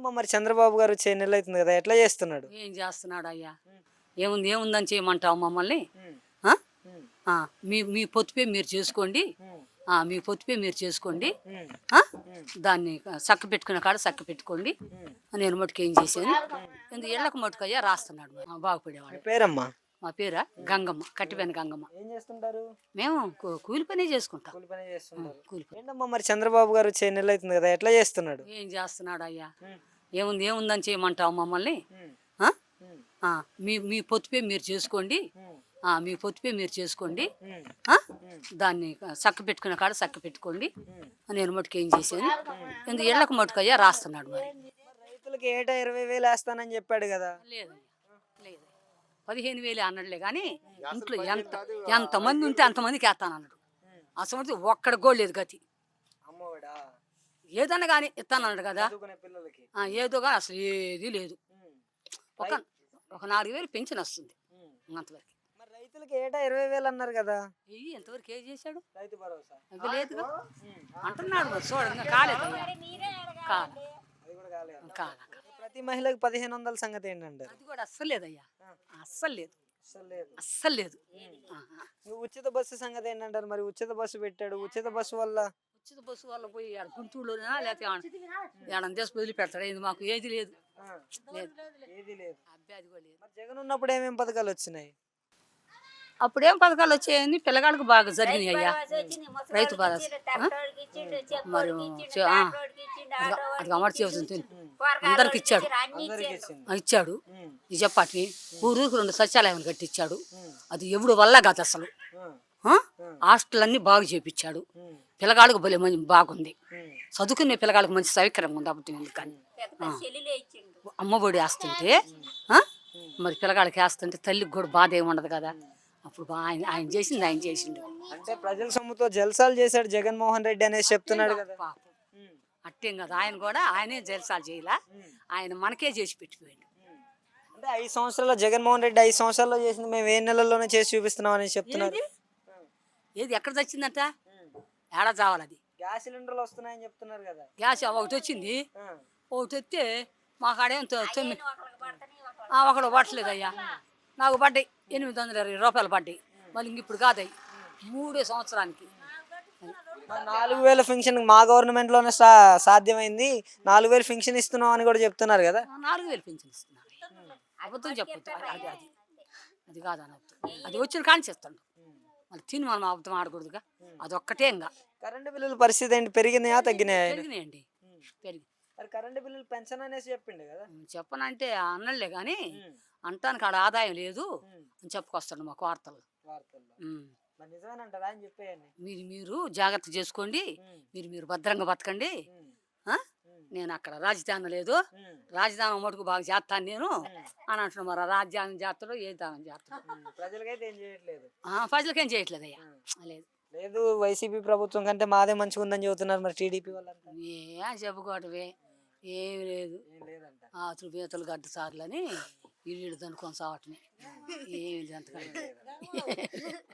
ఏంటమ్మా మరి చంద్రబాబు గారు వచ్చి 2 నెలలు అవుతుంది కదా, ఎట్లా చేస్తున్నాడు? ఏం చేస్తున్నాడు అయ్యా? ఉమ్, ఏముందని చేయమంటావు మమ్మల్ని? ఉమ్, ఆ? ఉమ్, ఆ, మీ మీ పొత్తుపే మీరు చేసుకోండి. ఉమ్, మీ పొత్తుపే మీరు చేసుకోండి. ఉమ్, ఆ? ఉమ్, దాన్ని చక్క పెట్టుకునే కాడ చక్క పెట్టుకోండి. ఉమ్. నేను మటుకు ఏం చేశాను? ఎందుకు ఇళ్ళకు మటుకు అయ్యా రాస్తున్నాడు మరి. మీ బాగుపడేవాడు. పేరమ్మా? మా పేరా గంగమ్మ, కట్టిపోయిన గంగమ్మ. ఏం చేస్తుంటారు? మేము కూలి పనే చేసుకుంటాం. కూలి పని చేస్తుంటారు. కూలి పని. ఏంటమ్మా మరి చంద్రబాబు గారు వచ్చి 2 నెలలు అవుతుంది కదా, ఎట్లా చేస్తున్నాడు? ఏం చేస్తున్నాడు అయ్యా? ఉమ్, ఏముందని చేయమంటావు మమ్మల్ని? ఉమ్, ఆ? ఉమ్, మీ పొత్తుపే మీరు చేసుకోండి. ఉమ్, మీ పొత్తుపే మీరు చేసుకోండి. ఉమ్, ఆ? ఉమ్, దాన్ని చక్క పెట్టుకునే కాడ చక్క పెట్టుకోండి. ఉమ్. నేను మటుకు ఏం చేశాను? ఎందుకు ఇళ్ళకు మటుకు అయ్యా రాస్తున్నాడు మరి. మరి రైతులకి ఏటా 20,000 వేస్తానని చెప్పాడు కదా. లేదయ్యా, లేదు. 15,000 అన్నాడులే కానీ ఇంట్లో ఎంతమంది ఉంటే అంతమందికి వేస్తానన్నాడు. అసలు ఒక్కడ కూడా లేదు గతి. అమ్మఒడా ఏదన్నా కానీ ఇస్తానన్నాడు కదా. చదువుకునే పిల్లలకి. ఏదో కానీ అసలు ఏది లేదు. ఉమ్, ఒక ఒక 4,000 పెన్షన్ వస్తుంది ఉమ్. అంతవరకు. మరి రైతులకి ఏటా 20,000 అన్నారు కదా. ఎంతవరకు ఏం చేశాడు? రైతు భరోసా. ఇంకా లేదుగా ఉమ్, అంటున్నాడు మరి. చూడ ఇంకా కాలేదయ్యా. కాల అది కూడా కాలేదు. కాల ప్రతి మహిళకు 1,500 సంగతి ఏంటంటారు? అది కూడా అస్సలు లేదయ్యా. అస్సలు లేదు, అసలు లేదు. అస్సలు లేదు. నువ్వు ఉచిత బస్సు సంగతి ఏంటంటారు? మరి ఉచిత బస్సు పెట్టాడు, ఉచిత బస్సు వల్ల ఉచిత బస్సు వల్ల పోయి ఆడ గుంటూరులోనా లేకపోతే ఏడన్నా దేశ వదిలి పెడతాడు. ఇది మాకు ఏది లేదు. ఆ, లేదు, ఏది లేదు. అబ్బాయి అది కూడా లేదు. మరి జగన్ ఉన్నప్పుడు ఏమేం పథకాలు వచ్చినాయి? అప్పుడేం పథకాలు వచ్చాయని పిల్లగాళ్ళకి బాగా జరిగినాయి అయ్యా. రైతు భరోసా మరి అది అమలు చేస్తుంది. అందరికి ఇచ్చాడు. అందరికి ఇచ్చింది. ఇచ్చాడు. ఉమ్, ఇది చెప్పటి ఊరికి 2 సచివాలయాలు కట్టించాడు. ఉమ్, అది ఎవడు వల్ల కాదు అసలు. ఉమ్, హాస్టల్ అన్ని బాగు చేపించాడు. ఉమ్, పిల్లగాళ్ళకి భలే మంచి బాగుంది. ఉమ్, చదువుకునే పిల్లగాళ్ళకి మంచి సౌకర్యంగా ఉంది. అప్పుడు ఎందుకని అమ్మఒడి వేస్తుంటే మరి పిల్లగాళ్ళకి వేస్తుంటే తల్లికి కూడా బాధ ఏమి ఉండదు కదా. అప్పుడు ఆయన చేసిండు. అంటే ప్రజల సొమ్ముతో జల్సాలు చేశాడు జగన్మోహన్ రెడ్డి అనేసి చెప్తున్నాడు కదా. పాపం ఉమ్, అట్టేం కదా. ఆయన కూడా ఆయనే జలసాలు చేయలా. ఆయన మనకే చేసి పెట్టిపోయాడు. ఉమ్. అంటే 5 సంవత్సరాల్లో జగన్మోహన్ రెడ్డి 5 సంవత్సరాల్లో చేసింది మేము 7 నెలల్లోనే చేసి చూపిస్తున్నాం అనేసి చెప్తున్నారు. ఏది ఎక్కడ తెచ్చిందంట? ఏడా చావాలి అది. గ్యాస్ సిలిండర్లు వస్తున్నాయని చెప్తున్నారు కదా. గ్యాస్ ఒకటి వచ్చింది. ఆ, ఒకటి వస్తే మా కాడేం ఒకడు పట్టలేదు అయ్యా. నాకు పడ్డాయి 820 రూపాయలు పడ్డాయి. మళ్ళీ ఇంక ఇప్పుడు కాదయ్యి 3 సంవత్సరానికి. మరి 4,000 పెన్షన్ మా గవర్నమెంట్ లోనే సాధ్యమైంది. 4,000 పెన్షన్ ఇస్తున్నాం అని కూడా చెప్తున్నారు కదా. 4,000 పెన్షన్ ఇస్తున్నారు. అబద్ధం చెప్పొద్దు. అది అది అది కాదు అనవద్దు. అది వచ్చిన కానీ చేస్తాడు. మళ్ళీ తిని మనం అబద్ధం ఆడకూడదుగా. అదొక్కటే ఇంకా. కరెంటు బిల్లుల పరిస్థితి ఏంటి? పెరిగినాయా తగ్గినాయా? పెరిగినాయండి. పెరిగి మరి కరెంటు బిల్లులు పెన్షన్ అనేసి చెప్పిండు కదా. చెప్పనంటే అన్నలే కానీ అంటానికి ఆడ ఆదాయం లేదు అని చెప్పుకొస్తాడు మాకు వార్తలు. వార్తల్లో ఉమ్. మరి నిజమేనంటారా అని చెప్పేయండి. మీరు జాగ్రత్త చేసుకోండి. మీరు భద్రంగా బతకండి. నేను అక్కడ రాజధాని లేదు. రాజధాని మటుకు బాగా చేస్తాను నేను అని అంటున్నాను. మరి రాజధాని చేస్తాడో ఏ దానం చేస్తాడు? ప్రజలకైతే ఏం చేయట్లేదు. ప్రజలకేం చేయట్లేదు అయ్యా. లేదు లేదు, వైసీపీ ప్రభుత్వం కంటే మాదే మంచిగా ఉందని చెబుతున్నారు. మరి టీడీపీ వాళ్ళంతా చెప్పుకోవటమే ఏమి లేదు. ఏం లేదంట. ఆతులు బీతలు గడ్డ సార్లని ఇల్లు దనుకొని సావటమే. ఏమి లేదు అంతకంటే.